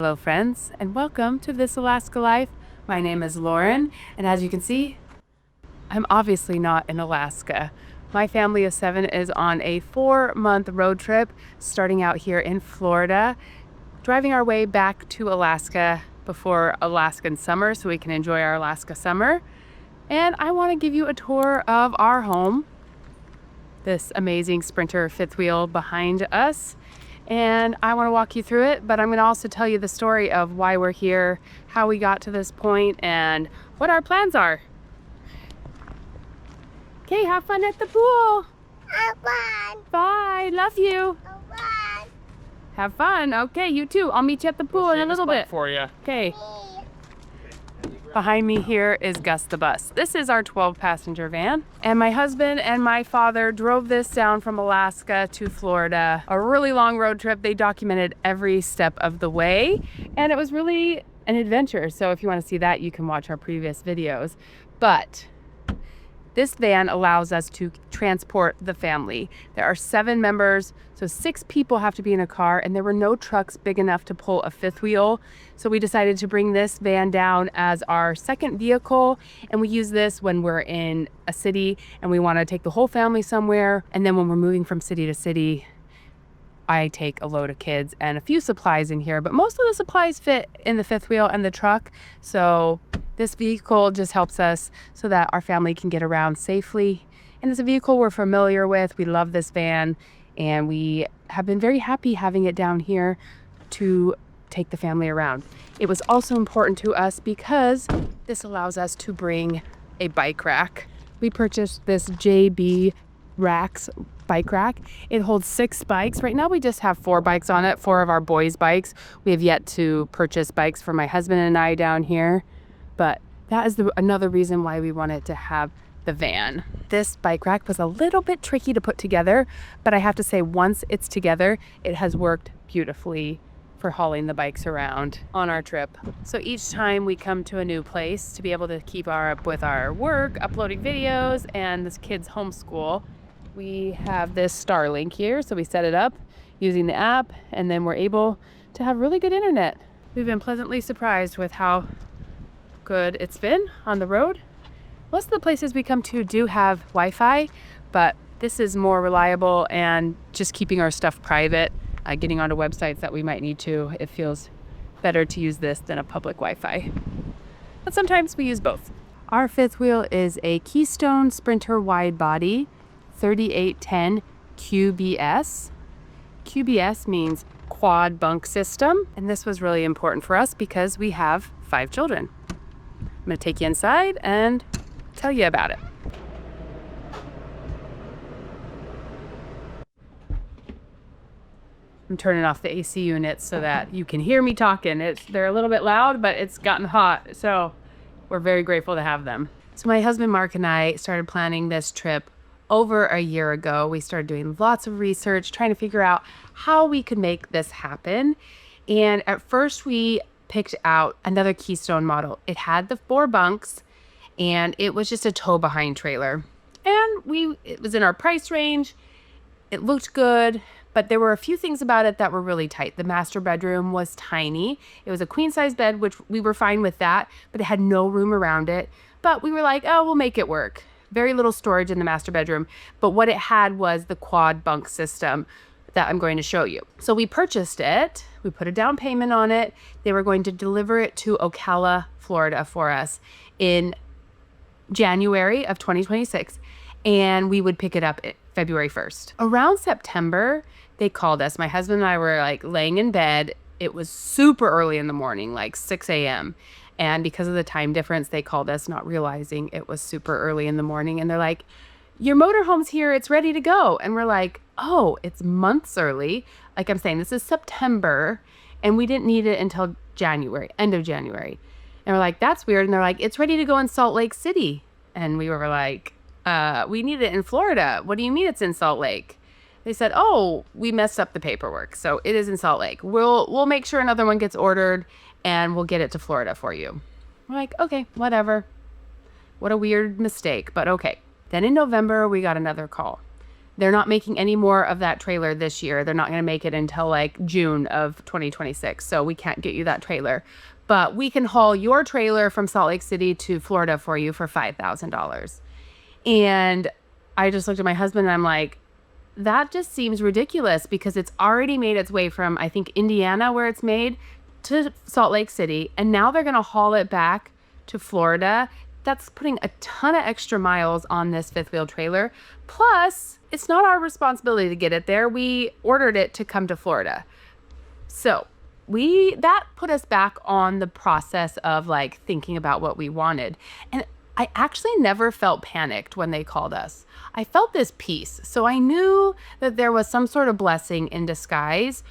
Hello friends, and welcome to This Alaska Life. My name is Lauren, and as you can see, I'm obviously not in Alaska. My family of 7 is on a 4-month road trip, starting out here in Florida, driving our way back to Alaska before Alaskan summer so we can enjoy our Alaska summer. And I want to give you a tour of our home, this amazing Sprinter fifth wheel behind us. And I want to walk you through it, but I'm going to also tell you the story of why we're here, how we got to this point, and what our plans are. Okay, have fun at the pool. Have fun. Bye, love you. Have fun. Have fun. Okay, you too. I'll meet you at the pool in a little bit. For you. Okay. Behind me here is Gus the bus. This is our 12-passenger van, and my husband and my father drove this down from Alaska to Florida. A really long road trip. They documented every step of the way, and it was really an adventure. So if you want to see that, you can watch our previous videos. But this van allows us to transport the family. There are 7 members, so 6 people have to be in a car, and there were no trucks big enough to pull a fifth wheel. So we decided to bring this van down as our second vehicle, and we use this when we're in a city and we want to take the whole family somewhere. And then when we're moving from city to city, I take a load of kids and a few supplies in here, but most of the supplies fit in the fifth wheel and the truck. So this vehicle just helps us so that our family can get around safely. And it's a vehicle we're familiar with. We love this van, and we have been very happy having it down here to take the family around. It was also important to us because this allows us to bring a bike rack. We purchased this JB Racks bike rack. It holds 6 bikes. Right now we just have 4 bikes on it, 4 of our boys' bikes. We have yet to purchase bikes for my husband and I down here, but that is another reason why we wanted to have the van. This bike rack was a little bit tricky to put together, but I have to say once it's together, it has worked beautifully for hauling the bikes around on our trip. So each time we come to a new place, to be able to keep up with our work, uploading videos, and this kid's homeschool, we have this Starlink here. So we set it up using the app, and then we're able to have really good internet. We've been pleasantly surprised with how good it's been on the road. Most of the places we come to do have Wi-Fi, but this is more reliable and just keeping our stuff private, getting onto websites that we might need to. It feels better to use this than a public Wi-Fi. But sometimes we use both. Our fifth wheel is a Keystone Sprinter wide body 3810 QBS. QBS means quad bunk system, and this was really important for us because we have 5 children. I'm going to take you inside and tell you about it. I'm turning off the AC units so that you can hear me talking. They're a little bit loud, but it's gotten hot, so we're very grateful to have them. So my husband Mark and I started planning this trip over a year ago. We started doing lots of research, trying to figure out how we could make this happen. And at first we picked out another Keystone model. It had the 4 bunks, and it was just a tow-behind trailer. And it was in our price range. It looked good, but there were a few things about it that were really tight. The master bedroom was tiny. It was a queen-size bed, which we were fine with that, but it had no room around it. But we were like, oh, we'll make it work. Very little storage in the master bedroom, but what it had was the quad bunk system that I'm going to show you. So we purchased it. We put a down payment on it. They were going to deliver it to Ocala, Florida for us in January of 2026, and we would pick it up February 1st. Around September, they called us. My husband and I were like laying in bed. It was super early in the morning, like 6 a.m. And because of the time difference, they called us not realizing it was super early in the morning. And they're like, your motorhome's here. It's ready to go. And we're like, oh, it's months early. Like I'm saying, this is September, and we didn't need it until January, end of January. And we're like, that's weird. And they're like, it's ready to go in Salt Lake City. And we were like, we need it in Florida. What do you mean it's in Salt Lake? They said, oh, we messed up the paperwork. So it is in Salt Lake. We'll make sure another one gets ordered, and we'll get it to Florida for you. We're like, okay, whatever. What a weird mistake, but okay. Then in November, we got another call. They're not making any more of that trailer this year. They're not going to make it until like June of 2026. So we can't get you that trailer. But we can haul your trailer from Salt Lake City to Florida for you for $5,000. And I just looked at my husband and I'm like, that just seems ridiculous because it's already made its way from, I think, Indiana, where it's made, to Salt Lake City. And now they're going to haul it back to Florida. That's putting a ton of extra miles on this fifth wheel trailer. Plus, it's not our responsibility to get it there. We ordered it to come to Florida. So that put us back on the process of like thinking about what we wanted. And I actually never felt panicked when they called us. I felt this peace. So I knew that there was some sort of blessing in disguise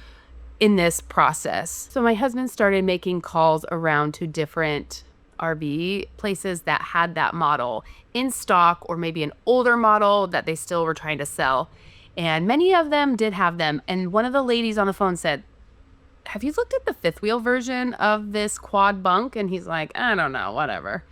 in this process. So my husband started making calls around to different RV places that had that model in stock, or maybe an older model that they still were trying to sell. And many of them did have them. And one of the ladies on the phone said, have you looked at the fifth wheel version of this quad bunk? And he's like, I don't know, whatever.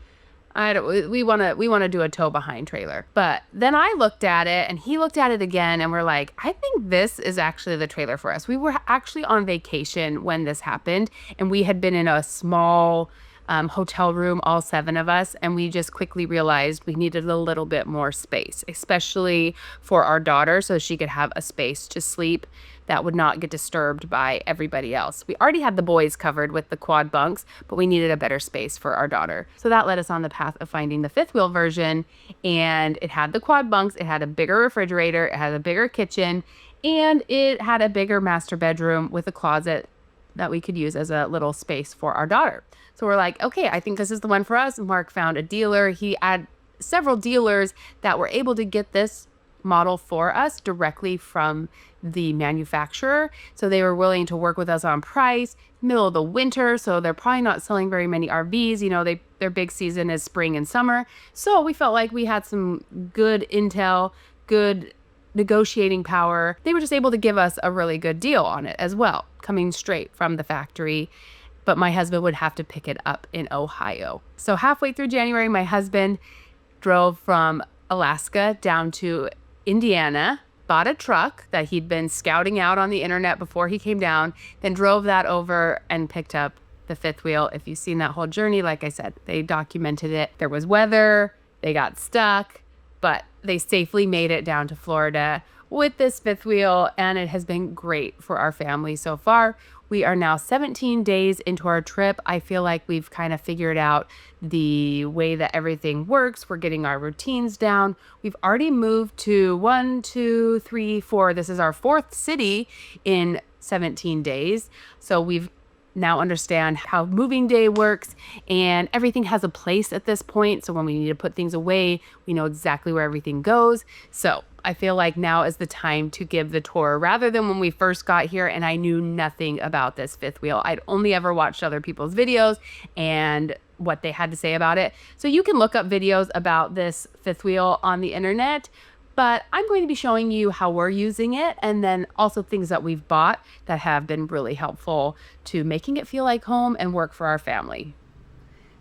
We want to do a tow behind trailer. But then I looked at it and he looked at it again and we're like, I think this is actually the trailer for us. We were actually on vacation when this happened, and we had been in a small hotel room, all 7 of us, and we just quickly realized we needed a little bit more space, especially for our daughter, so she could have a space to sleep that would not get disturbed by everybody else. We already had the boys covered with the quad bunks, but we needed a better space for our daughter. So that led us on the path of finding the fifth wheel version, and it had the quad bunks, it had a bigger refrigerator, it had a bigger kitchen, and it had a bigger master bedroom with a closet that we could use as a little space for our daughter. So we're like, okay, I think this is the one for us. Mark found a dealer. He had several dealers that were able to get this model for us directly from the manufacturer. So they were willing to work with us on price. Middle of the winter, so they're probably not selling very many RVs. You know, their big season is spring and summer. So we felt like we had some good intel, good negotiating power. They were just able to give us a really good deal on it as well, coming straight from the factory. But my husband would have to pick it up in Ohio. So halfway through January, my husband drove from Alaska down to Indiana, bought a truck that he'd been scouting out on the internet before he came down, then drove that over and picked up the fifth wheel. If you've seen that whole journey, like I said, they documented it. There was weather, they got stuck, but they safely made it down to Florida with this fifth wheel, and it has been great for our family so far. We are now 17 days into our trip. I feel like we've kind of figured out the way that everything works. We're getting our routines down. We've already moved to 1, 2, 3, 4. This is our 4th city in 17 days. So we've now understand how moving day works, and everything has a place at this point. So when we need to put things away, we know exactly where everything goes. So I feel like now is the time to give the tour, rather than when we first got here and I knew nothing about this fifth wheel. I'd only ever watched other people's videos and what they had to say about it. So you can look up videos about this fifth wheel on the internet, but I'm going to be showing you how we're using it, and then also things that we've bought that have been really helpful to making it feel like home and work for our family.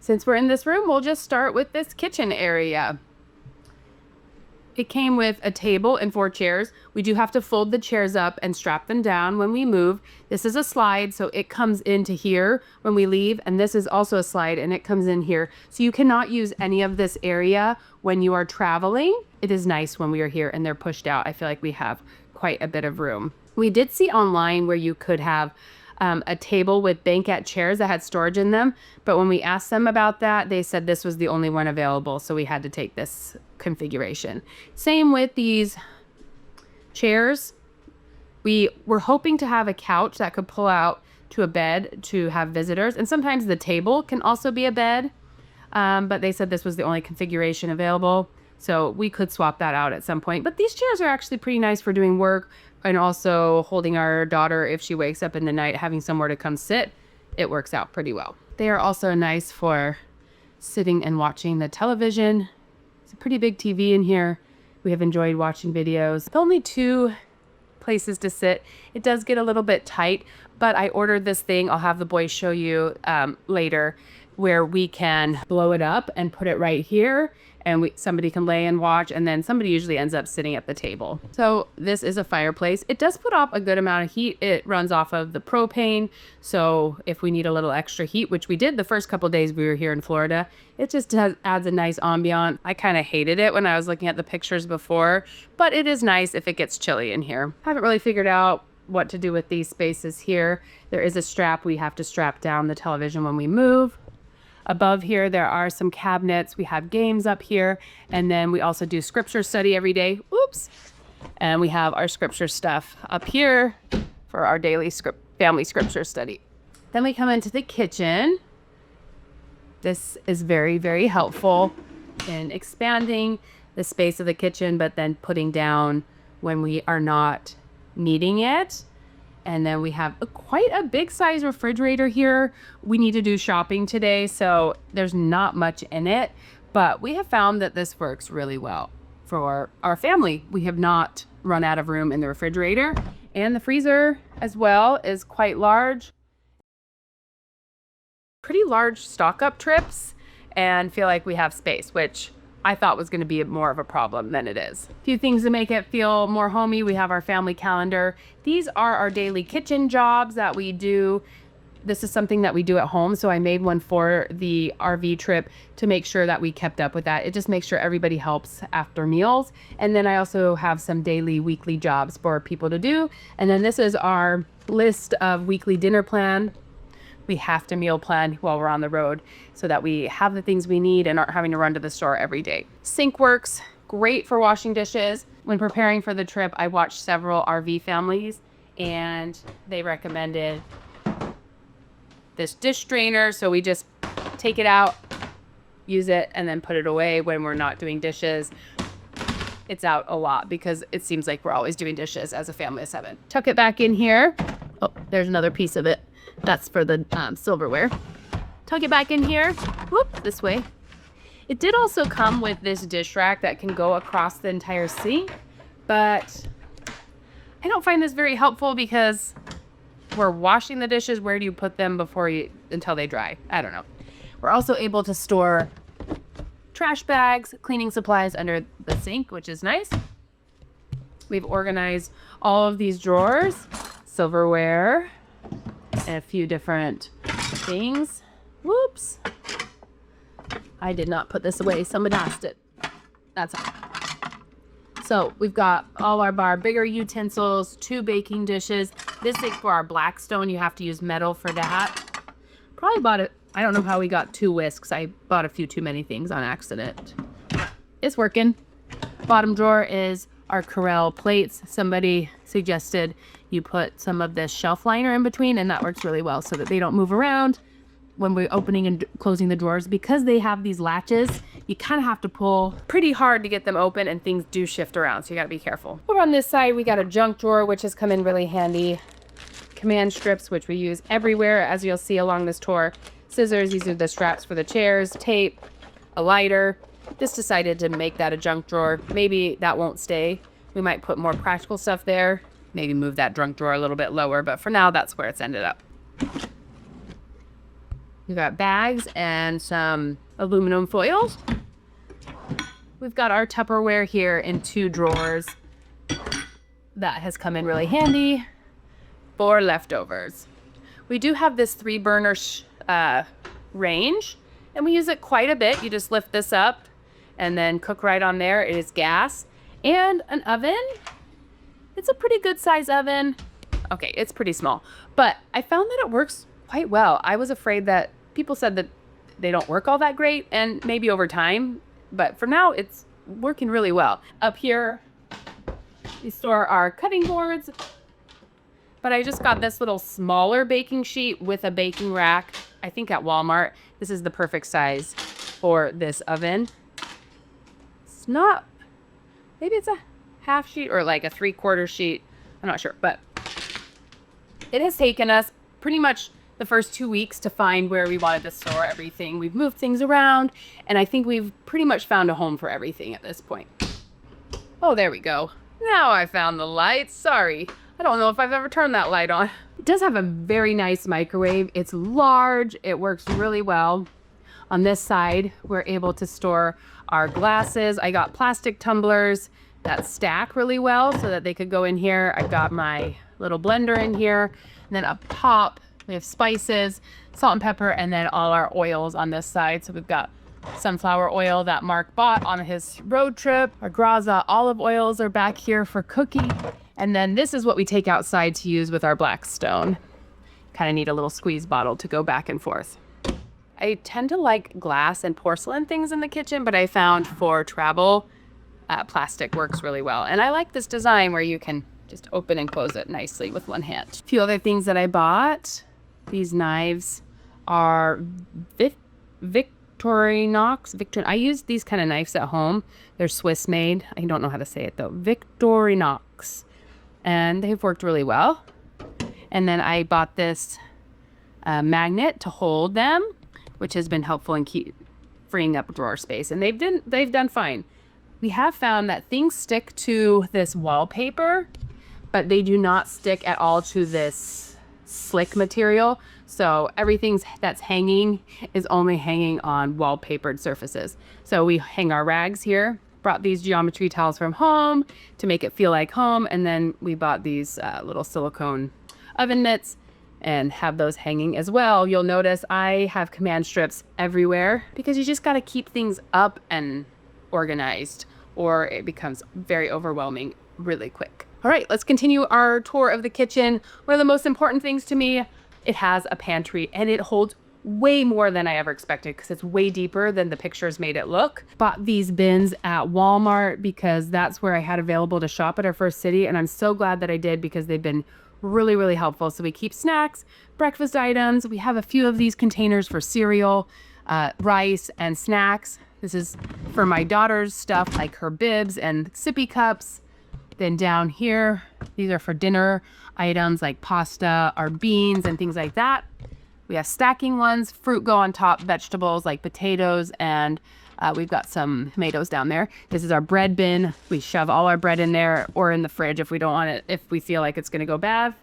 Since we're in this room, we'll just start with this kitchen area. It came with a table and 4 chairs. We do have to fold the chairs up and strap them down when we move. This is a slide, so it comes into here when we leave, and this is also a slide and it comes in here. So you cannot use any of this area when you are traveling. It is nice when we are here and they're pushed out. I feel like we have quite a bit of room. We did see online where you could have a table with banquette chairs that had storage in them, but when we asked them about that, they said this was the only one available, so we had to take this configuration. Same with these chairs. We were hoping to have a couch that could pull out to a bed to have visitors, and sometimes the table can also be a bed, but they said this was the only configuration available, so we could swap that out at some point. But these chairs are actually pretty nice for doing work, and also holding our daughter if she wakes up in the night, having somewhere to come sit. It works out pretty well. They are also nice for sitting and watching the television. It's a pretty big TV in here. We have enjoyed watching videos. Only 2 places to sit. It does get a little bit tight, but I ordered this thing. I'll have the boys show you later, where we can blow it up and put it right here, and somebody can lay and watch, and then somebody usually ends up sitting at the table. So this is a fireplace. It does put off a good amount of heat. It runs off of the propane, so if we need a little extra heat, which we did the first couple days we were here in Florida, it just adds a nice ambient. I kind of hated it when I was looking at the pictures before, but it is nice if it gets chilly in here. Haven't really figured out what to do with these spaces here. There is a strap. We have to strap down the television when we move. Above here, there are some cabinets. We have games up here. And then we also do scripture study every day. Oops. And we have our scripture stuff up here for our daily family scripture study. Then we come into the kitchen. This is very, very helpful in expanding the space of the kitchen, but then putting down when we are not needing it. And then we have quite a big size refrigerator here. We need to do shopping today, so there's not much in it, but we have found that this works really well for our family. We have not run out of room in the refrigerator, and the freezer as well is quite large. Pretty large stock up trips, and feel like we have space, which I thought was going to be more of a problem than it is. A few things to make it feel more homey. We have our family calendar. These are our daily kitchen jobs that we do. This is something that we do at home, so I made one for the RV trip to make sure that we kept up with that. It just makes sure everybody helps after meals. And then I also have some daily, weekly jobs for people to do. And then this is our list of weekly dinner plan. We have to meal plan while we're on the road so that we have the things we need and aren't having to run to the store every day. Sink works great for washing dishes. When preparing for the trip, I watched several RV families and they recommended this dish drainer. So we just take it out, use it, and then put it away when we're not doing dishes. It's out a lot because it seems like we're always doing dishes as a family of 7. Tuck it back in here. Oh, there's another piece of it. That's for the silverware. Tuck it back in here. Whoop, this way. It did also come with this dish rack that can go across the entire sink, but I don't find this very helpful because we're washing the dishes. Where do you put them until they dry? I don't know. We're also able to store trash bags, cleaning supplies under the sink, which is nice. We've organized all of these drawers, silverware, and a few different things. Whoops. I did not put this away. Somebody asked it. That's all. So we've got all our bigger utensils, 2 baking dishes. This is for our Blackstone. You have to use metal for that. Probably bought it. I don't know how we got 2 whisks. I bought a few too many things on accident. It's working. Bottom drawer is our Corelle plates. Somebody suggested you put some of this shelf liner in between, and that works really well so that they don't move around when we're opening and closing the drawers. Because they have these latches, you kind of have to pull pretty hard to get them open, and things do shift around, so you got to be careful. Over on this side, we got a junk drawer, which has come in really handy. Command strips, which we use everywhere, as you'll see along this tour. Scissors, these are the straps for the chairs, tape, a lighter. Just decided to make that a junk drawer. Maybe that won't stay. We might put more practical stuff there. Maybe move that junk drawer a little bit lower, but for now, that's where it's ended up. We've got bags and some aluminum foils. We've got our Tupperware here in 2 drawers. That has come in really handy for leftovers. We do have this 3-burner range, and we use it quite a bit. You just lift this up and then cook right on there. It is gas and an oven. It's a pretty good size oven. Okay, it's pretty small, but I found that it works quite well. I was afraid that people said that they don't work all that great, and maybe over time, but for now it's working really well. Up here, we store our cutting boards, but I just got this little smaller baking sheet with a baking rack, I think at Walmart. This is the perfect size for this oven. It's not, maybe it's a half sheet or like a 3/4 sheet. I'm not sure, but it has taken us pretty much the first 2 weeks to find where we wanted to store everything. We've moved things around, and I think we've pretty much found a home for everything at this point. Oh, there we go. Now I found the light. Sorry. I don't know if I've ever turned that light on. It does have a very nice microwave. It's large. It works really well. On this side, we're able to store our glasses. I got plastic tumblers that stack really well so that they could go in here. I've got my little blender in here. And then up top, we have spices, salt and pepper, and then all our oils on this side. So we've got sunflower oil that Mark bought on his road trip. Our Graza olive oils are back here for cooking. And then this is what we take outside to use with our Blackstone. Kind of need a little squeeze bottle to go back and forth. I tend to like glass and porcelain things in the kitchen, but I found for travel, plastic works really well. And I like this design where you can just open and close it nicely with one hand. A few other things that I bought. These knives are Victorinox. I use these kind of knives at home. They're Swiss made. I don't know how to say it though. Victorinox. And they've worked really well. And then I bought this magnet to hold them, which has been helpful in freeing up drawer space. And they've done fine. We have found that things stick to this wallpaper, but they do not stick at all to this slick material. So everything that's hanging is only hanging on wallpapered surfaces. So we hang our rags here. Brought these geometry towels from home to make it feel like home. And then we bought these little silicone oven mitts and have those hanging as well. You'll notice I have command strips everywhere because you just got to keep things up and organized, or it becomes very overwhelming really quick. All right, let's continue our tour of the kitchen. One of the most important things to me, it has a pantry and it holds way more than I ever expected because it's way deeper than the pictures made it look. Bought these bins at Walmart because that's where I had available to shop at our first city. And I'm so glad that I did because they've been really, really helpful. So we keep snacks, breakfast items. We have a few of these containers for cereal, rice, and snacks. This is for my daughter's stuff, like her bibs and sippy cups. Then down here, these are for dinner items like pasta or beans and things like that. We have stacking ones, fruit go on top, vegetables like potatoes, and we've got some tomatoes down there. This is our bread bin. We shove all our bread in there or in the fridge if we don't want it, if we feel like it's gonna go bad.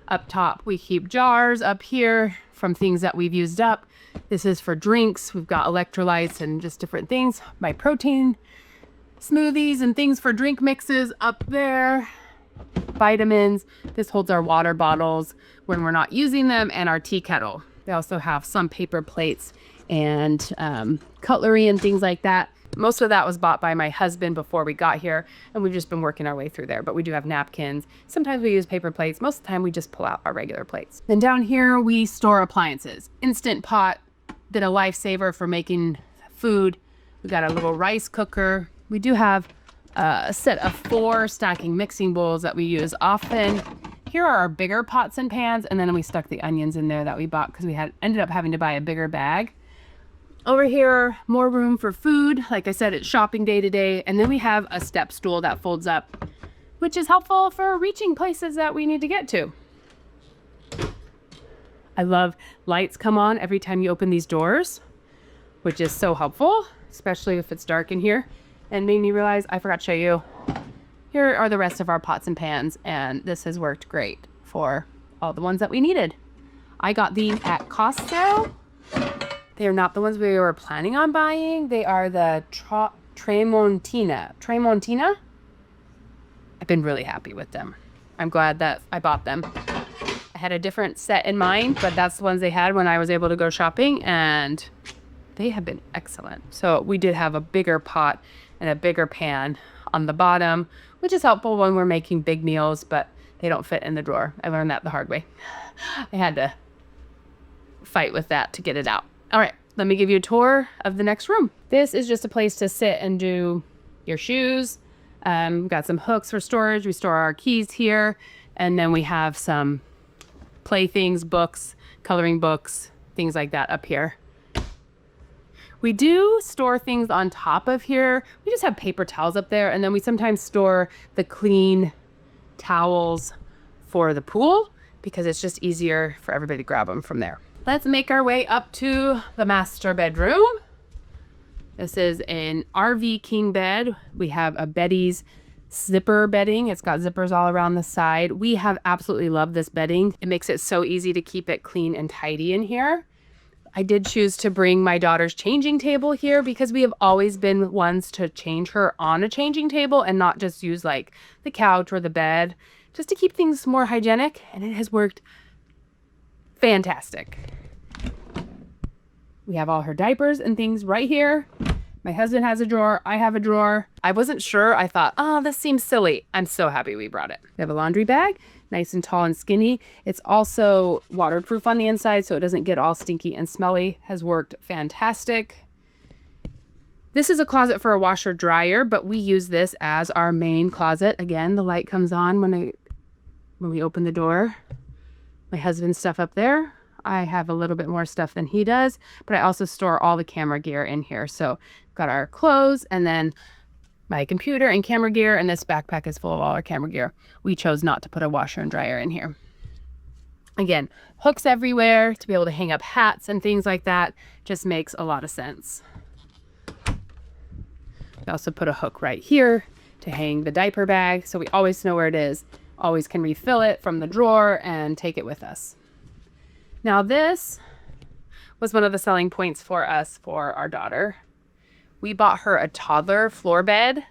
Up top, we keep jars up here from things that we've used up. This is for drinks. We've got electrolytes and just different things. My protein smoothies and things for drink mixes up there. Vitamins. This holds our water bottles when we're not using them, and our tea kettle. They also have some paper plates and cutlery and things like that. Most of that was bought by my husband before we got here, and we've just been working our way through there. But we do have napkins. Sometimes we use paper plates. Most of the time we just pull out our regular plates. Then down here we store appliances. Instant Pot, been a lifesaver for making food. We got a little rice cooker. We do have a set of 4 stacking mixing bowls that we use often. Here are our bigger pots and pans, and then we stuck the onions in there that we bought because we ended up having to buy a bigger bag. Over here, more room for food. Like I said, it's shopping day today. And then we have a step stool that folds up, which is helpful for reaching places that we need to get to. I love lights come on every time you open these doors, which is so helpful, especially if it's dark in here. And made me realize I forgot to show you. Here are the rest of our pots and pans, and this has worked great for all the ones that we needed. I got these at Costco. They are not the ones we were planning on buying. They are the Tramontina. I've been really happy with them. I'm glad that I bought them. I had a different set in mind, but that's the ones they had when I was able to go shopping, and they have been excellent. So we did have a bigger pot and a bigger pan on the bottom, which is helpful when we're making big meals, but they don't fit in the drawer. I learned that the hard way. I had to fight with that to get it out. All right, let me give you a tour of the next room. This is just a place to sit and do your shoes. Got some hooks for storage. We store our keys here. And then we have some playthings, books, coloring books, things like that up here. We do store things on top of here. We just have paper towels up there. And then we sometimes store the clean towels for the pool because it's just easier for everybody to grab them from there. Let's make our way up to the master bedroom. This is an RV king bed. We have a Betty's zipper bedding. It's got zippers all around the side. We have absolutely loved this bedding. It makes it so easy to keep it clean and tidy in here. I did choose to bring my daughter's changing table here because we have always been ones to change her on a changing table and not just use like the couch or the bed, just to keep things more hygienic, and it has worked fantastic. We have all her diapers and things right here. My husband has a drawer. I have a drawer. I wasn't sure. I thought, oh, this seems silly. I'm so happy we brought it. We have a laundry bag, nice and tall and skinny. It's also waterproof on the inside, so it doesn't get all stinky and smelly. Has worked fantastic. This is a closet for a washer dryer, but we use this as our main closet. Again, the light comes on when we open the door. My husband's stuff up there. I have a little bit more stuff than he does, but I also store all the camera gear in here. So got our clothes and then my computer and camera gear, and this backpack is full of all our camera gear. We chose not to put a washer and dryer in here. Again, hooks everywhere to be able to hang up hats and things like that. Just makes a lot of sense. We also put a hook right here to hang the diaper bag, so we always know where it is. Always can refill it from the drawer and take it with us. Now this was one of the selling points for us for our daughter. We bought her a toddler floor bed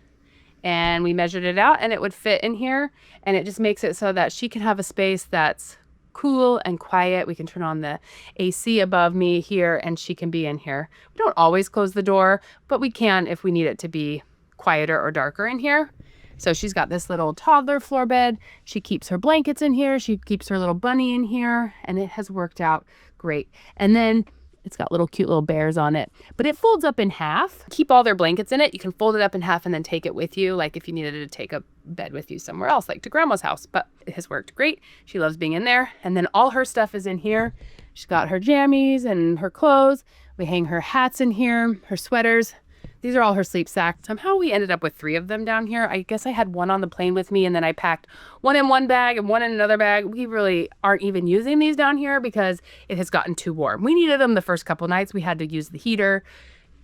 and we measured it out and it would fit in here, and it just makes it so that she can have a space that's cool and quiet. We can turn on the AC above me here and she can be in here. We don't always close the door, but we can if we need it to be quieter or darker in here. So she's got this little toddler floor bed. She keeps her blankets in here. She keeps her little bunny in here, and it has worked out great. And then it's got little cute little bears on it, but it folds up in half. Keep all their blankets in it. You can fold it up in half and then take it with you, like if you needed to take a bed with you somewhere else, like to grandma's house. But it has worked great. She loves being in there. And then all her stuff is in here. She's got her jammies and her clothes. We hang her hats in here, her sweaters. These are all her sleep sacks. Somehow we ended up with 3 of them down here. I guess I had one on the plane with me, and then I packed one in one bag and one in another bag. We really aren't even using these down here because it has gotten too warm. We needed them the first couple nights. We had to use the heater.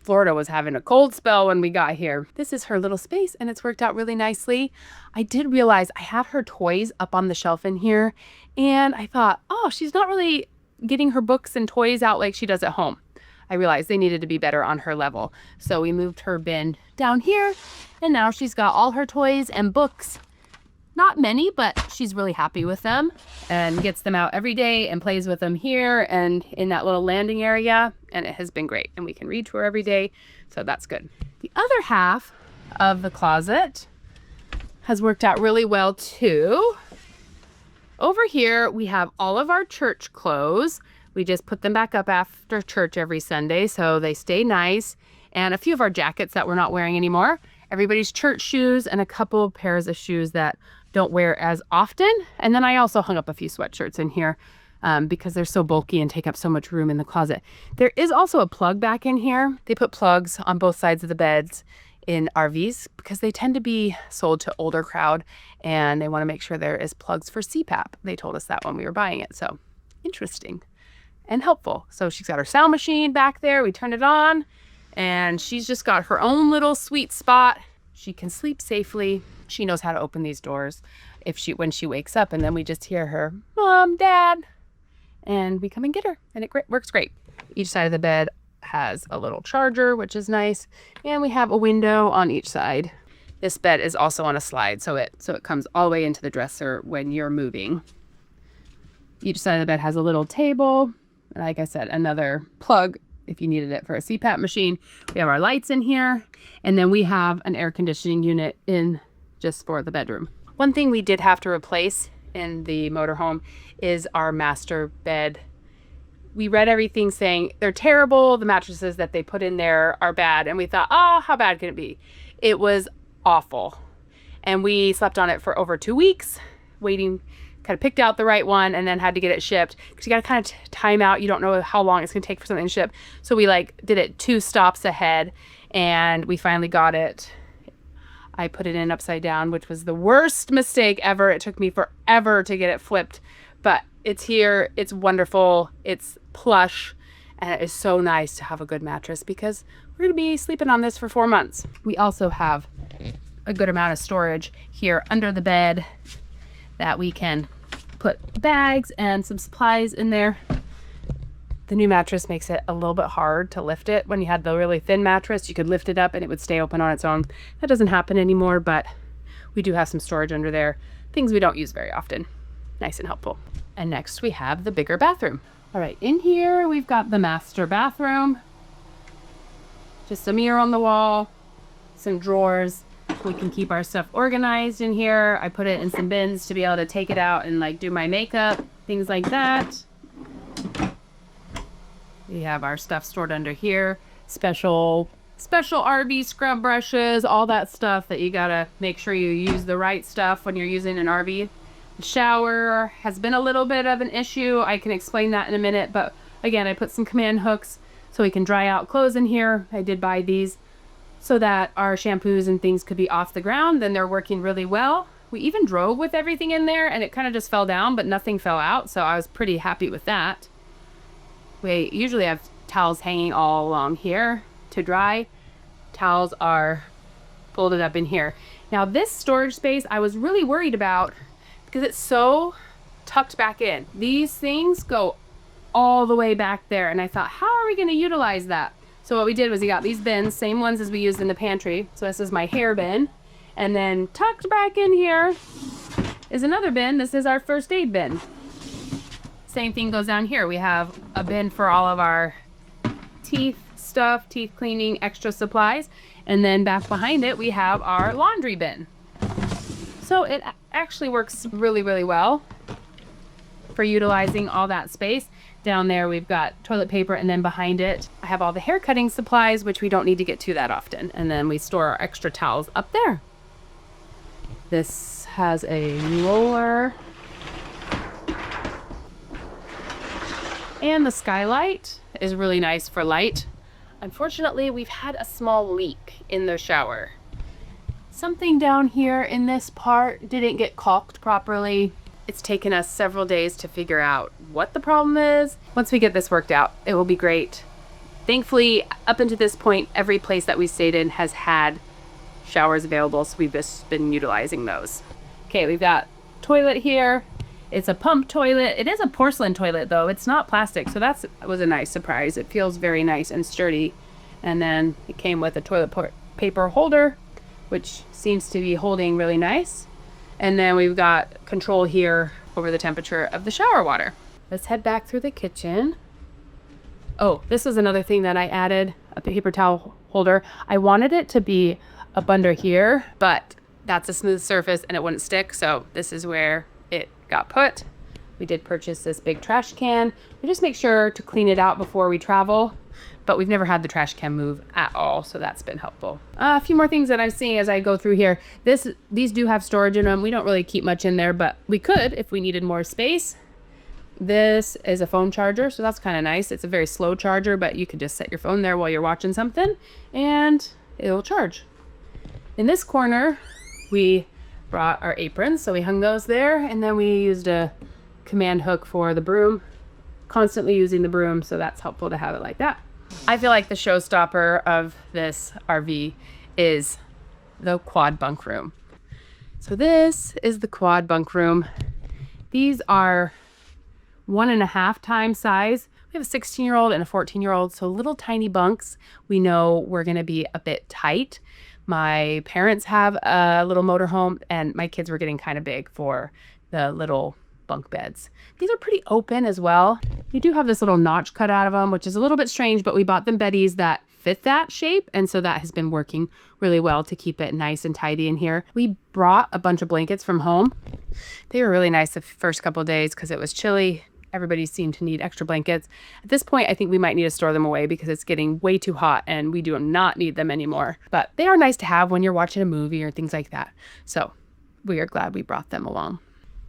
Florida was having a cold spell when we got here. This is her little space, and it's worked out really nicely. I did realize I have her toys up on the shelf in here, and I thought, oh, she's not really getting her books and toys out like she does at home. I realized they needed to be better on her level. So we moved her bin down here, and now she's got all her toys and books. Not many, but she's really happy with them and gets them out every day and plays with them here and in that little landing area. And it has been great. And we can read to her every day. So that's good. The other half of the closet has worked out really well too. Over here, we have all of our church clothes. We just put them back up after church every Sunday, so they stay nice. And a few of our jackets that we're not wearing anymore. Everybody's church shoes and a couple of pairs of shoes that don't wear as often. And then I also hung up a few sweatshirts in here because they're so bulky and take up so much room in the closet. There is also a plug back in here. They put plugs on both sides of the beds in RVs because they tend to be sold to older crowd, and they want to make sure there is plugs for CPAP. They told us that when we were buying it. So interesting and helpful. So she's got her sound machine back there. We turn it on and she's just got her own little sweet spot. She can sleep safely. She knows how to open these doors when she wakes up, and then we just hear her, Mom, Dad, and we come and get her, and it works great. Each side of the bed has a little charger, which is nice. And we have a window on each side. This bed is also on a slide, so it comes all the way into the dresser when you're moving. Each side of the bed has a little table. Like I said, another plug if you needed it for a CPAP machine. We have our lights in here, and then we have an air conditioning unit in just for the bedroom. One thing we did have to replace in the motorhome is our master bed. We read everything saying they're terrible. The mattresses that they put in there are bad. And we thought, oh, how bad can it be? It was awful. And we slept on it for over 2 weeks, waiting, kind of picked out the right one, and then had to get it shipped because you got to kind of time out. You don't know how long it's going to take for something to ship. So we did it 2 stops ahead, and we finally got it. I put it in upside down, which was the worst mistake ever. It took me forever to get it flipped, but it's here. It's wonderful. It's plush, and it is so nice to have a good mattress because we're going to be sleeping on this for 4 months. We also have a good amount of storage here under the bed that we can put bags and some supplies in there. The new mattress makes it a little bit hard to lift it. When you had the really thin mattress, you could lift it up and it would stay open on its own. That doesn't happen anymore, but we do have some storage under there. Things we don't use very often. Nice and helpful. And next we have the bigger bathroom. All right, in here we've got the master bathroom. Just a mirror on the wall, some drawers. We can keep our stuff organized in here. I put it in some bins to be able to take it out and like do my makeup, things like that. We have our stuff stored under here. Special RV scrub brushes, all that stuff that you gotta make sure you use the right stuff when you're using an RV. The shower has been a little bit of an issue. I can explain that in a minute, but again, I put some command hooks so we can dry out clothes in here. I did buy these so that our shampoos and things could be off the ground. Then they're working really well. We even drove with everything in there and it kind of just fell down, but nothing fell out. So I was pretty happy with that. We usually have towels hanging all along here to dry. Towels are folded up in here. Now this storage space I was really worried about because it's so tucked back in. These things go all the way back there and I thought, how are we going to utilize that? So what we did was we got these bins, same ones as we used in the pantry. So this is my hair bin. And then tucked back in here is another bin. This is our first aid bin. Same thing goes down here. We have a bin for all of our teeth stuff, teeth cleaning, extra supplies. And then back behind it, we have our laundry bin. So it actually works really, really well for utilizing all that space. Down there, we've got toilet paper, and then behind it, I have all the hair cutting supplies, which we don't need to get to that often. And then we store our extra towels up there. This has a roller. And the skylight is really nice for light. Unfortunately, we've had a small leak in the shower. Something down here in this part didn't get caulked properly. It's taken us several days to figure out what the problem is. Once we get this worked out, it will be great. Thankfully, up until this point, every place that we stayed in has had showers available, so we've just been utilizing those. Okay, we've got toilet here. It's a pump toilet. It is a porcelain toilet though. It's not plastic, so that was a nice surprise. It feels very nice and sturdy. And then it came with a toilet paper holder, which seems to be holding really nice. And then we've got control here over the temperature of the shower water. Let's head back through the kitchen. Oh, this is another thing that I added, a paper towel holder. I wanted it to be up under here, but that's a smooth surface and it wouldn't stick. So this is where it got put. We did purchase this big trash can. We just make sure to clean it out before we travel, but we've never had the trash can move at all, so that's been helpful. A few more things that I'm seeing as I go through here. These do have storage in them. We don't really keep much in there, but we could if we needed more space. This is a phone charger, so that's kind of nice. It's a very slow charger, but you could just set your phone there while you're watching something and it'll charge. In this corner, we brought our aprons, so we hung those there, and then we used a command hook for the broom. Constantly using the broom, so that's helpful to have it like that. I feel like the showstopper of this RV is the quad bunk room. So this is the quad bunk room. These are 1.5 times size. We have a 16-year-old and a 14-year-old, so little tiny bunks. We know we're gonna be a bit tight. My parents have a little motorhome and my kids were getting kind of big for the little bunk beds. These are pretty open as well. You do have this little notch cut out of them, which is a little bit strange, but we bought them beddies that fit that shape. And so that has been working really well to keep it nice and tidy in here. We brought a bunch of blankets from home. They were really nice the first couple of days because it was chilly. Everybody seemed to need extra blankets. At this point, I think we might need to store them away because it's getting way too hot and we do not need them anymore. But they are nice to have when you're watching a movie or things like that. So we are glad we brought them along.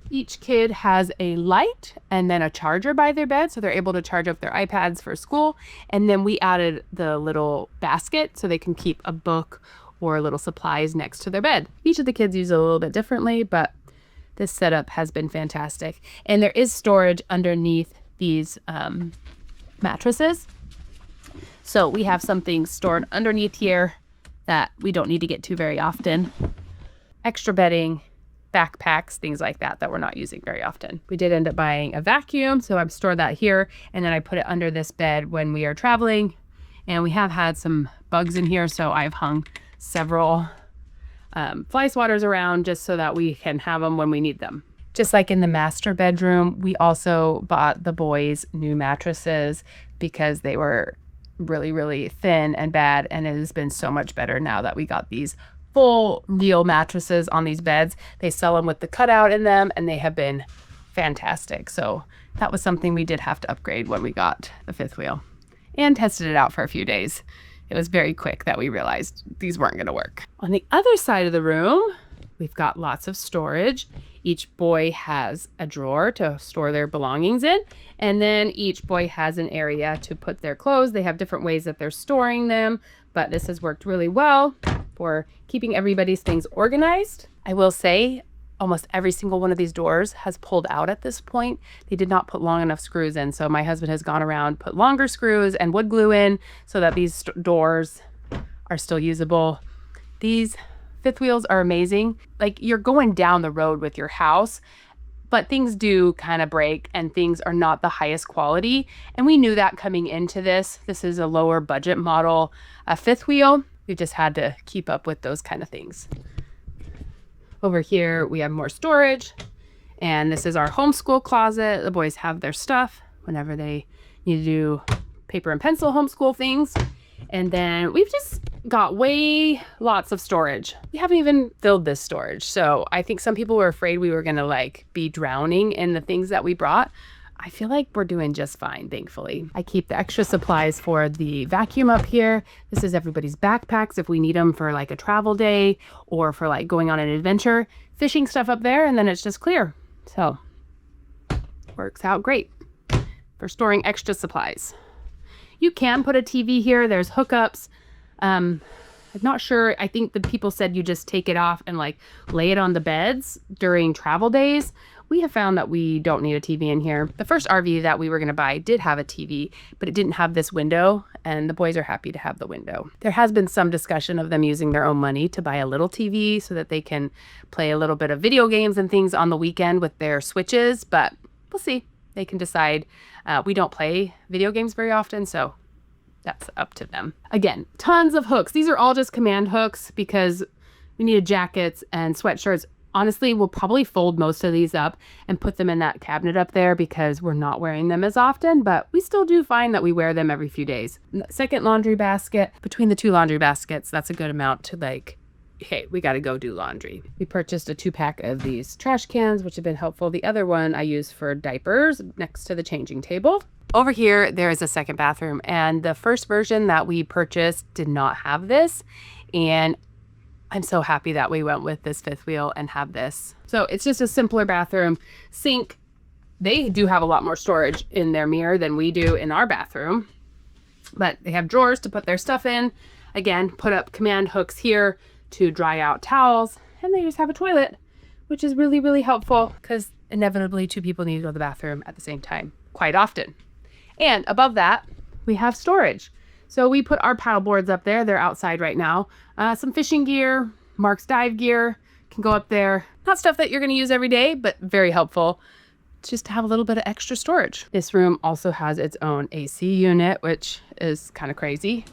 Each kid has a light and then a charger by their bed, so they're able to charge up their iPads for school. And then we added the little basket so they can keep a book or little supplies next to their bed. Each of the kids use it a little bit differently, but this setup has been fantastic. And there is storage underneath these mattresses. So we have something stored underneath here that we don't need to get to very often. Extra bedding backpacks, things like that we're not using very often. We did end up buying a vacuum, so I've stored that here, and then I put it under this bed when we are traveling. And we have had some bugs in here, so I've hung several fly swatters around just so that we can have them when we need them. Just like in the master bedroom, we also bought the boys new mattresses because they were really, really thin and bad, and it has been so much better now that we got these full real mattresses on these beds. They sell them with the cutout in them, and they have been fantastic. So that was something we did have to upgrade when we got the fifth wheel and tested it out for a few days. It was very quick that we realized these weren't going to work. On the other side of the room, we've got lots of storage. Each boy has a drawer to store their belongings in, and then each boy has an area to put their clothes. They have different ways that they're storing them, but this has worked really well for keeping everybody's things organized. I will say almost every single one of these doors has pulled out at this point. They did not put long enough screws in, so my husband has gone around, put longer screws and wood glue in so that these doors are still usable. These fifth wheels are amazing. Like, you're going down the road with your house, but things do kind of break and things are not the highest quality. And we knew that coming into this. This is a lower budget model, a fifth wheel. We just had to keep up with those kind of things. Over here, we have more storage, and this is our homeschool closet. The boys have their stuff whenever they need to do paper and pencil homeschool things. And then we've just got lots of storage. We haven't even filled this storage. So I think some people were afraid we were going to be drowning in the things that we brought. I feel like we're doing just fine, thankfully. I keep the extra supplies for the vacuum up here. This is everybody's backpacks if we need them for a travel day or for going on an adventure. Fishing stuff up there, and then it's just clear. So works out great for storing extra supplies. You can put a TV here. There's hookups. I'm not sure. I think the people said you just take it off and lay it on the beds during travel days. We have found that we don't need a TV in here. The first RV that we were going to buy did have a TV, but it didn't have this window, and the boys are happy to have the window. There has been some discussion of them using their own money to buy a little TV so that they can play a little bit of video games and things on the weekend with their Switches, but we'll see. They can decide. We don't play video games very often, so that's up to them. Again, tons of hooks. These are all just command hooks because we needed jackets and sweatshirts. Honestly, we'll probably fold most of these up and put them in that cabinet up there because we're not wearing them as often, but we still do find that we wear them every few days. Second laundry basket. Between the two laundry baskets, that's a good amount to hey, we got to go do laundry. We purchased a 2-pack of these trash cans, which have been helpful. The other one I use for diapers next to the changing table. Over here, there is a second bathroom, and the first version that we purchased did not have this, and I'm so happy that we went with this fifth wheel and have this. So it's just a simpler bathroom. Sink. They do have a lot more storage in their mirror than we do in our bathroom, but they have drawers to put their stuff in. Again, put up command hooks here to dry out towels, and they just have a toilet, which is really, really helpful because inevitably two people need to go to the bathroom at the same time quite often. And above that, we have storage. So we put our paddle boards up there. They're outside right now. Some fishing gear, Mark's dive gear can go up there. Not stuff that you're going to use every day, but very helpful just to have a little bit of extra storage. This room also has its own AC unit, which is kind of crazy.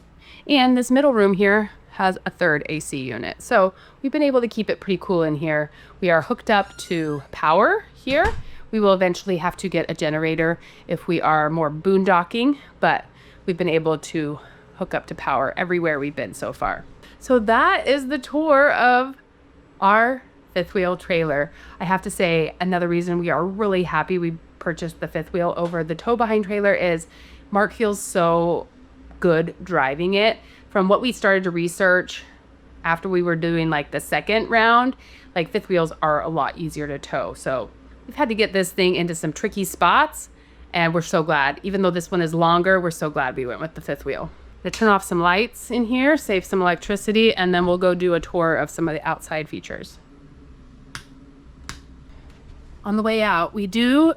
And this middle room here has a third AC unit. So we've been able to keep it pretty cool in here. We are hooked up to power here. We will eventually have to get a generator if we are more boondocking, but we've been able to hook up to power everywhere we've been so far. So that is the tour of our fifth wheel trailer. I have to say, another reason we are really happy we purchased the fifth wheel over the tow behind trailer is Mark feels so good driving it. From what we started to research after we were doing the second round, fifth wheels are a lot easier to tow. So we've had to get this thing into some tricky spots, and we're so glad. Even though this one is longer, we're so glad we went with the fifth wheel. I'm gonna turn off some lights in here, save some electricity, and then we'll go do a tour of some of the outside features. On the way out, we do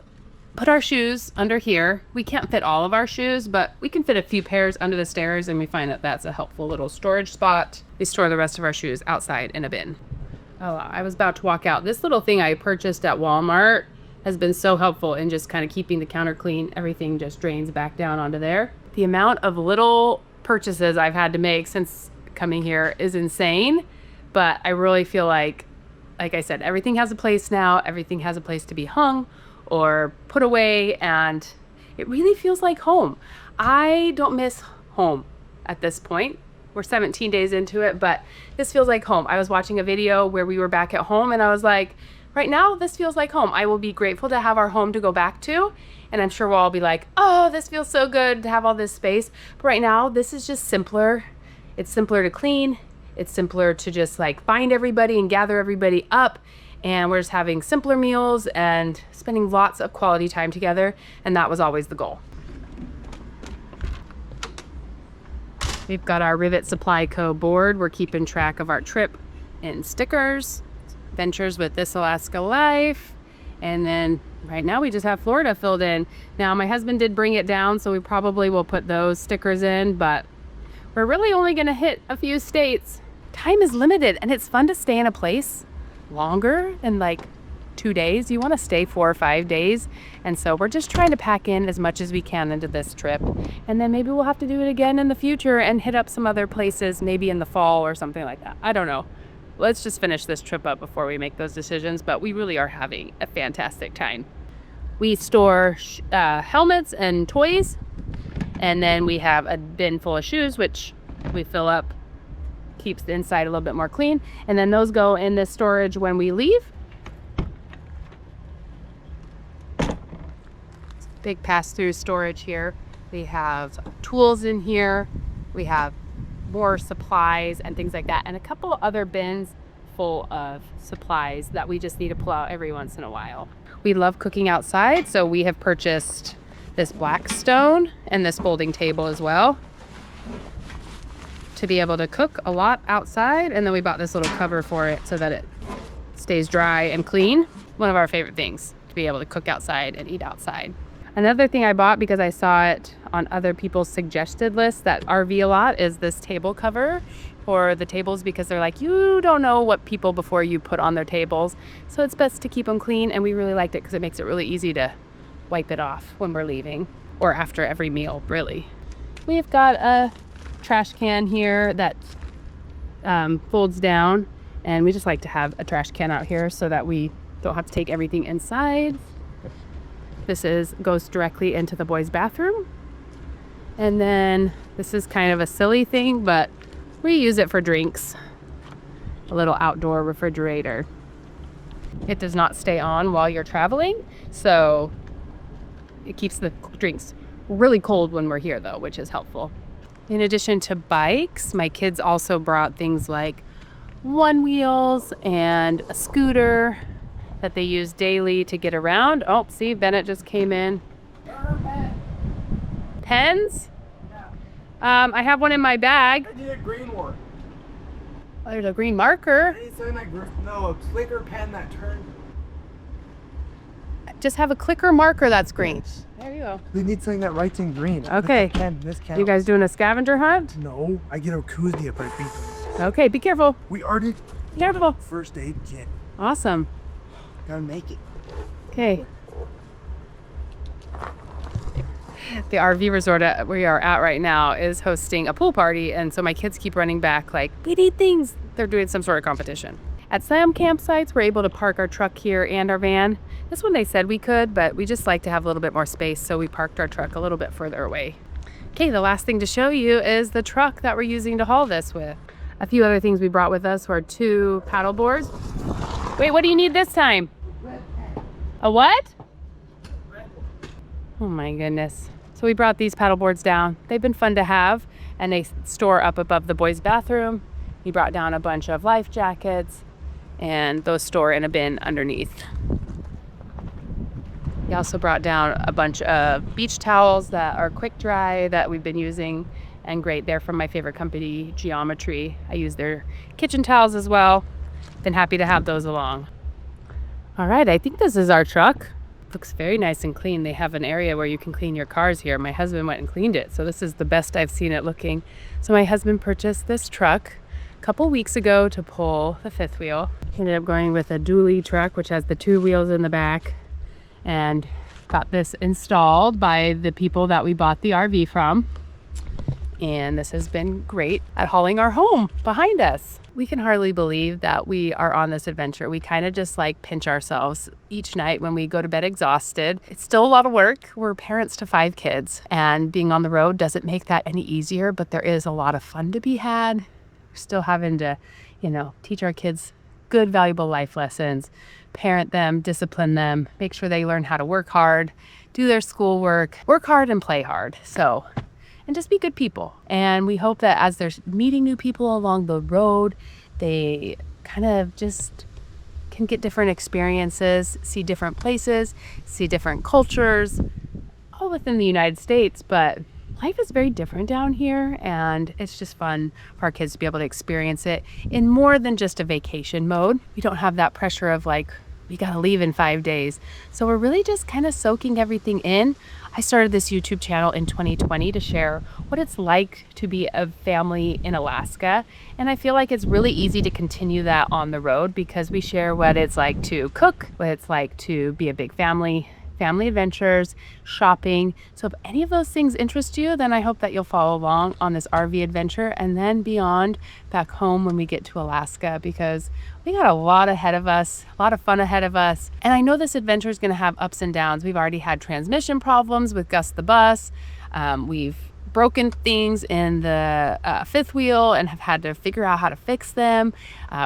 put our shoes under here. We can't fit all of our shoes, but we can fit a few pairs under the stairs, and we find that that's a helpful little storage spot. We store the rest of our shoes outside in a bin. Oh, I was about to walk out. This little thing I purchased at Walmart has been so helpful in just kind of keeping the counter clean. Everything just drains back down onto there. The amount of little purchases I've had to make since coming here is insane, but I really feel like I said, everything has a place now. Everything has a place to be hung or put away, and it really feels like home. I don't miss home at this point. We're 17 days into it, but this feels like home. I was watching a video where we were back at home, and I was like, right now, this feels like home. I will be grateful to have our home to go back to, and I'm sure we'll all be like, oh, this feels so good to have all this space. But right now, this is just simpler. It's simpler to clean. It's simpler to just like find everybody and gather everybody up. And we're just having simpler meals and spending lots of quality time together. And that was always the goal. We've got our Rivet Supply Co. board. We're keeping track of our trip in stickers, ventures with This Alaska Life. And then right now we just have Florida filled in. Now my husband did bring it down, so we probably will put those stickers in, but we're really only gonna hit a few states. Time is limited, and it's fun to stay in a place longer than like 2 days. You want to stay 4 or 5 days, and so we're just trying to pack in as much as we can into this trip, and then maybe we'll have to do it again in the future and hit up some other places, maybe in the fall or something like that. I don't know. Let's just finish this trip up before we make those decisions, but we really are having a fantastic time. We store helmets and toys, and then we have a bin full of shoes, which we fill up, keeps the inside a little bit more clean, and then those go in this storage when we leave. Big pass-through storage here. We have tools in here. We have more supplies and things like that, and a couple of other bins full of supplies that we just need to pull out every once in a while. We love cooking outside, so we have purchased this black stone and this folding table as well to be able to cook a lot outside, and then we bought this little cover for it so that it stays dry and clean. One of our favorite things, to be able to cook outside and eat outside. Another thing I bought because I saw it on other people's suggested lists that RV a lot is this table cover for the tables, because they're like, you don't know what people before you put on their tables, so it's best to keep them clean, and we really liked it because it makes it really easy to wipe it off when we're leaving, or after every meal, really. We've got a trash can here that folds down, and we just like to have a trash can out here so that we don't have to take everything inside. This goes directly into the boys' bathroom. And then this is kind of a silly thing, but we use it for drinks. A little outdoor refrigerator. It does not stay on while you're traveling, so it keeps the drinks really cold when we're here though, which is helpful. In addition to bikes, my kids also brought things like one wheels and a scooter that they use daily to get around. Oh, see, Bennett just came in. Pens? Yeah. I have one in my bag. I need a green one. Oh, there's a green marker. I need something like, no, a clicker pen that turns. Just have a clicker marker that's green. There you go. We need something that writes in green. Okay. This counts. You guys doing a scavenger hunt? No, I get a koozie if I beat them. Okay, be careful. We already Be careful. first aid kit. Awesome. Gotta make it. Okay. The RV resort we are at right now is hosting a pool party, and so my kids keep running back like, we need things. They're doing some sort of competition. At some campsites, we're able to park our truck here and our van. This one they said we could, but we just like to have a little bit more space, so we parked our truck a little bit further away. Okay, the last thing to show you is the truck that we're using to haul this with. A few other things we brought with us were 2 paddle boards. Wait, what do you need this time? A what? Oh my goodness. So we brought these paddle boards down. They've been fun to have, and they store up above the boys' bathroom. We brought down a bunch of life jackets, and those store in a bin underneath. We also brought down a bunch of beach towels that are quick dry that we've been using, and great. They're from my favorite company, Geometry. I use their kitchen towels as well. Been happy to have those along. All right, I think this is our truck. Looks very nice and clean. They have an area where you can clean your cars here. My husband went and cleaned it, so this is the best I've seen it looking. So my husband purchased this truck a couple weeks ago to pull the fifth wheel. Ended up going with a dually truck, which has the 2 wheels in the back, and got this installed by the people that we bought the RV from. And this has been great at hauling our home behind us. We can hardly believe that we are on this adventure. We kind of just like pinch ourselves each night when we go to bed exhausted. It's still a lot of work. We're parents to 5 kids, and being on the road doesn't make that any easier, but there is a lot of fun to be had. We're still having to, teach our kids good, valuable life lessons, parent them, discipline them, make sure they learn how to work hard, do their schoolwork, work hard and play hard. And just be good people. And we hope that as they're meeting new people along the road, they kind of just can get different experiences, see different places, see different cultures, all within the United States. But life is very different down here, and it's just fun for our kids to be able to experience it in more than just a vacation mode. We don't have that pressure of like, we gotta leave in 5 days. So we're really just kind of soaking everything in. I started this YouTube channel in 2020 to share what it's like to be a family in Alaska. And I feel like it's really easy to continue that on the road because we share what it's like to cook, what it's like to be a big family adventures, shopping. So if any of those things interest you, then I hope that you'll follow along on this RV adventure and then beyond back home when we get to Alaska, because we got a lot ahead of us, a lot of fun ahead of us. And I know this adventure is going to have ups and downs. We've already had transmission problems with Gus the bus. We've broken things in the fifth wheel and have had to figure out how to fix them.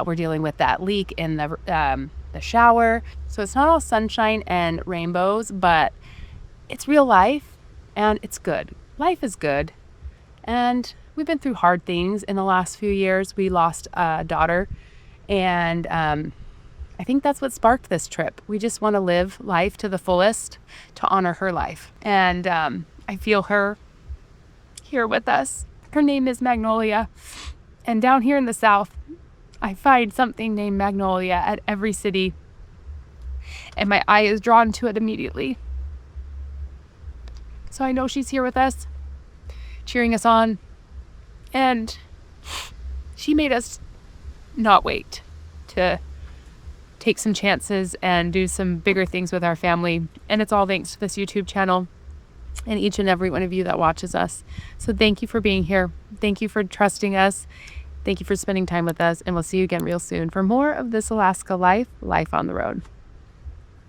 We're dealing with that leak in the shower. So it's not all sunshine and rainbows, but it's real life and it's good. Life is good. And we've been through hard things in the last few years. We lost a daughter, and I think that's what sparked this trip. We just want to live life to the fullest to honor her life. And I feel her here with us. Her name is Magnolia. And down here in the South, I find something named Magnolia at every city, and my eye is drawn to it immediately. So I know she's here with us, cheering us on, and she made us not wait to take some chances and do some bigger things with our family. And it's all thanks to this YouTube channel and each and every one of you that watches us. So thank you for being here. Thank you for trusting us. Thank you for spending time with us, and we'll see you again real soon for more of This Alaska Life on the road.